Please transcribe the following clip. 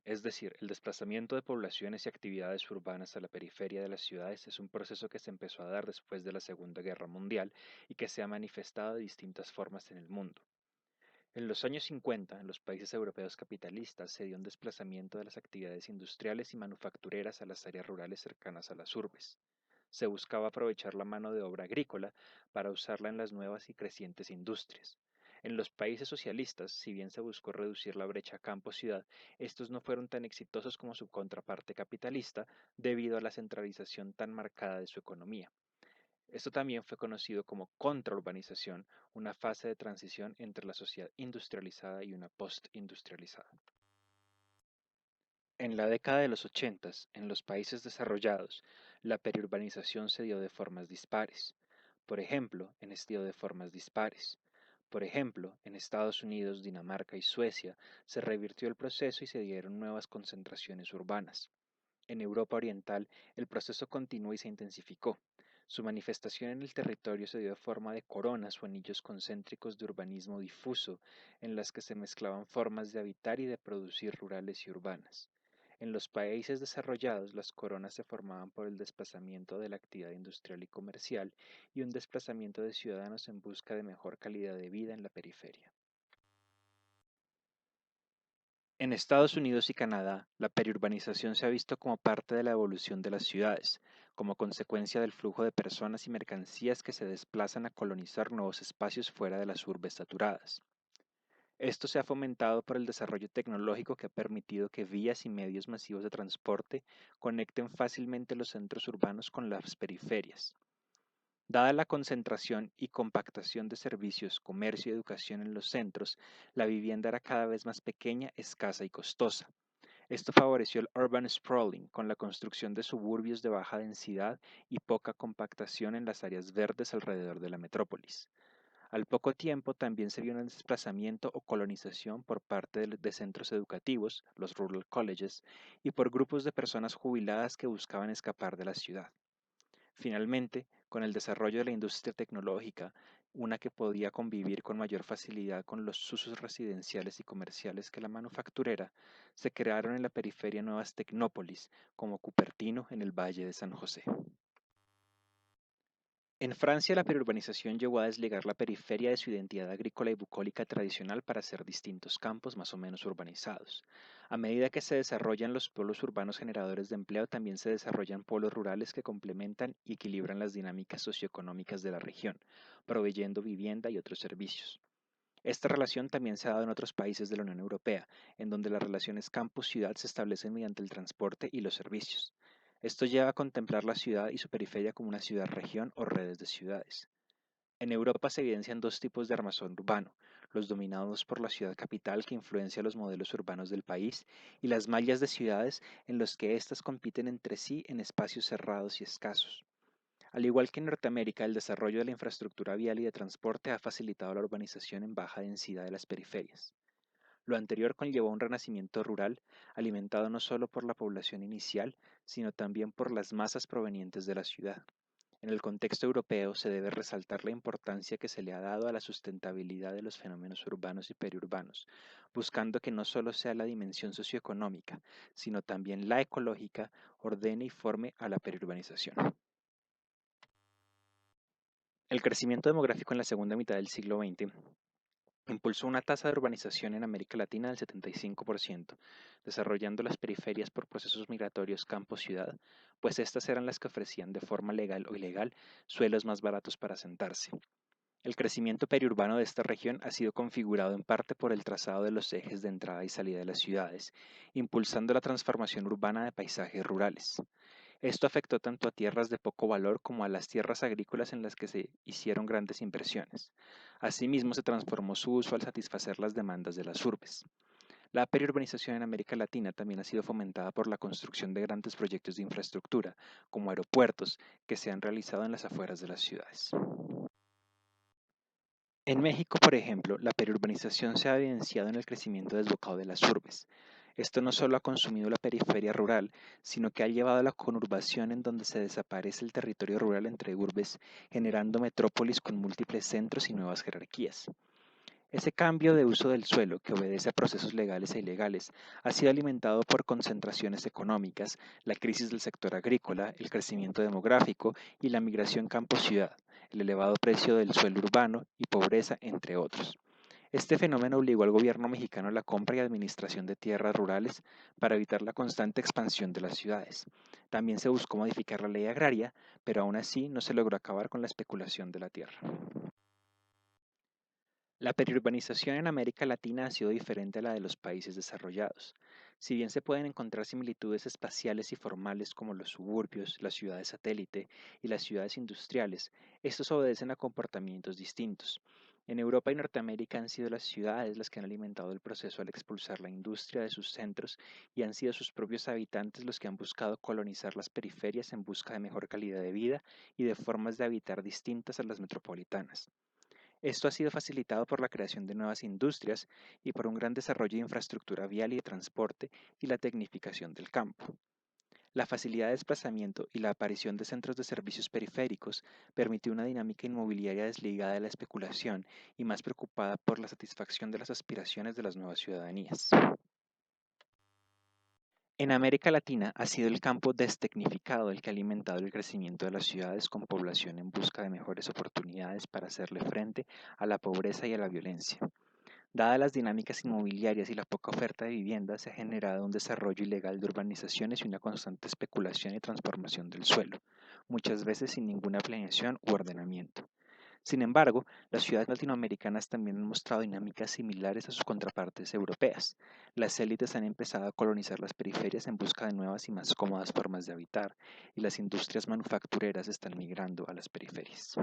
es decir, el desplazamiento de poblaciones y actividades urbanas a la periferia de las ciudades es un proceso que se empezó a dar después de la Segunda Guerra Mundial y que se ha manifestado de distintas formas en el mundo. En los años 50, en los países europeos capitalistas, se dio un desplazamiento de las actividades industriales y manufactureras a las áreas rurales cercanas a las urbes. Se buscaba aprovechar la mano de obra agrícola para usarla en las nuevas y crecientes industrias. En los países socialistas, si bien se buscó reducir la brecha campo-ciudad, estos no fueron tan exitosos como su contraparte capitalista debido a la centralización tan marcada de su economía. Esto también fue conocido como contraurbanización, una fase de transición entre la sociedad industrializada y una postindustrializada. En la década de los 80, en los países desarrollados, la periurbanización se dio de formas dispares. Por ejemplo, en Estados Unidos, Dinamarca y Suecia se revirtió el proceso y se dieron nuevas concentraciones urbanas. En Europa Oriental, el proceso continuó y se intensificó. Su manifestación en el territorio se dio de forma de coronas o anillos concéntricos de urbanismo difuso, en las que se mezclaban formas de habitar y de producir rurales y urbanas. En los países desarrollados, las coronas se formaban por el desplazamiento de la actividad industrial y comercial y un desplazamiento de ciudadanos en busca de mejor calidad de vida en la periferia. En Estados Unidos y Canadá, la periurbanización se ha visto como parte de la evolución de las ciudades, como consecuencia del flujo de personas y mercancías que se desplazan a colonizar nuevos espacios fuera de las urbes saturadas. Esto se ha fomentado por el desarrollo tecnológico que ha permitido que vías y medios masivos de transporte conecten fácilmente los centros urbanos con las periferias. Dada la concentración y compactación de servicios, comercio y educación en los centros, la vivienda era cada vez más pequeña, escasa y costosa. Esto favoreció el urban sprawling con la construcción de suburbios de baja densidad y poca compactación en las áreas verdes alrededor de la metrópolis. Al poco tiempo también se vio un desplazamiento o colonización por parte de centros educativos, los rural colleges, y por grupos de personas jubiladas que buscaban escapar de la ciudad. Finalmente, con el desarrollo de la industria tecnológica, una que podía convivir con mayor facilidad con los usos residenciales y comerciales que la manufacturera, se crearon en la periferia nuevas tecnópolis, como Cupertino en el Valle de San José. En Francia, la perurbanización llevó a desligar la periferia de su identidad agrícola y bucólica tradicional para hacer distintos campos más o menos urbanizados. A medida que se desarrollan los polos urbanos generadores de empleo, también se desarrollan polos rurales que complementan y equilibran las dinámicas socioeconómicas de la región, proveyendo vivienda y otros servicios. Esta relación también se ha dado en otros países de la Unión Europea, en donde las relaciones campus-ciudad se establecen mediante el transporte y los servicios. Esto lleva a contemplar la ciudad y su periferia como una ciudad-región o redes de ciudades. En Europa se evidencian dos tipos de armazón urbano, los dominados por la ciudad capital que influencia los modelos urbanos del país y las mallas de ciudades en los que éstas compiten entre sí en espacios cerrados y escasos. Al igual que en Norteamérica, el desarrollo de la infraestructura vial y de transporte ha facilitado la urbanización en baja densidad de las periferias. Lo anterior conllevó un renacimiento rural, alimentado no solo por la población inicial, sino también por las masas provenientes de la ciudad. En el contexto europeo se debe resaltar la importancia que se le ha dado a la sustentabilidad de los fenómenos urbanos y periurbanos, buscando que no solo sea la dimensión socioeconómica, sino también la ecológica, ordene y forme a la periurbanización. El crecimiento demográfico en la segunda mitad del siglo XX impulsó una tasa de urbanización en América Latina del 75%, desarrollando las periferias por procesos migratorios campo-ciudad, pues estas eran las que ofrecían de forma legal o ilegal suelos más baratos para asentarse. El crecimiento periurbano de esta región ha sido configurado en parte por el trazado de los ejes de entrada y salida de las ciudades, impulsando la transformación urbana de paisajes rurales. Esto afectó tanto a tierras de poco valor como a las tierras agrícolas en las que se hicieron grandes inversiones. Asimismo, se transformó su uso al satisfacer las demandas de las urbes. La periurbanización en América Latina también ha sido fomentada por la construcción de grandes proyectos de infraestructura, como aeropuertos, que se han realizado en las afueras de las ciudades. En México, por ejemplo, la periurbanización se ha evidenciado en el crecimiento desbocado de las urbes. Esto no solo ha consumido la periferia rural, sino que ha llevado a la conurbación en donde se desaparece el territorio rural entre urbes, generando metrópolis con múltiples centros y nuevas jerarquías. Ese cambio de uso del suelo, que obedece a procesos legales e ilegales, ha sido alimentado por concentraciones económicas, la crisis del sector agrícola, el crecimiento demográfico y la migración campo-ciudad, el elevado precio del suelo urbano y pobreza, entre otros. Este fenómeno obligó al gobierno mexicano a la compra y administración de tierras rurales para evitar la constante expansión de las ciudades. También se buscó modificar la ley agraria, pero aún así no se logró acabar con la especulación de la tierra. La periurbanización en América Latina ha sido diferente a la de los países desarrollados. Si bien se pueden encontrar similitudes espaciales y formales como los suburbios, las ciudades satélite y las ciudades industriales, estos obedecen a comportamientos distintos. En Europa y Norteamérica han sido las ciudades las que han alimentado el proceso al expulsar la industria de sus centros y han sido sus propios habitantes los que han buscado colonizar las periferias en busca de mejor calidad de vida y de formas de habitar distintas a las metropolitanas. Esto ha sido facilitado por la creación de nuevas industrias y por un gran desarrollo de infraestructura vial y de transporte y la tecnificación del campo. La facilidad de desplazamiento y la aparición de centros de servicios periféricos permitió una dinámica inmobiliaria desligada de la especulación y más preocupada por la satisfacción de las aspiraciones de las nuevas ciudadanías. En América Latina ha sido el campo destecnificado el que ha alimentado el crecimiento de las ciudades con población en busca de mejores oportunidades para hacerle frente a la pobreza y a la violencia. Dadas las dinámicas inmobiliarias y la poca oferta de vivienda, se ha generado un desarrollo ilegal de urbanizaciones y una constante especulación y transformación del suelo, muchas veces sin ninguna planeación u ordenamiento. Sin embargo, las ciudades latinoamericanas también han mostrado dinámicas similares a sus contrapartes europeas. Las élites han empezado a colonizar las periferias en busca de nuevas y más cómodas formas de habitar, y las industrias manufactureras están migrando a las periferias.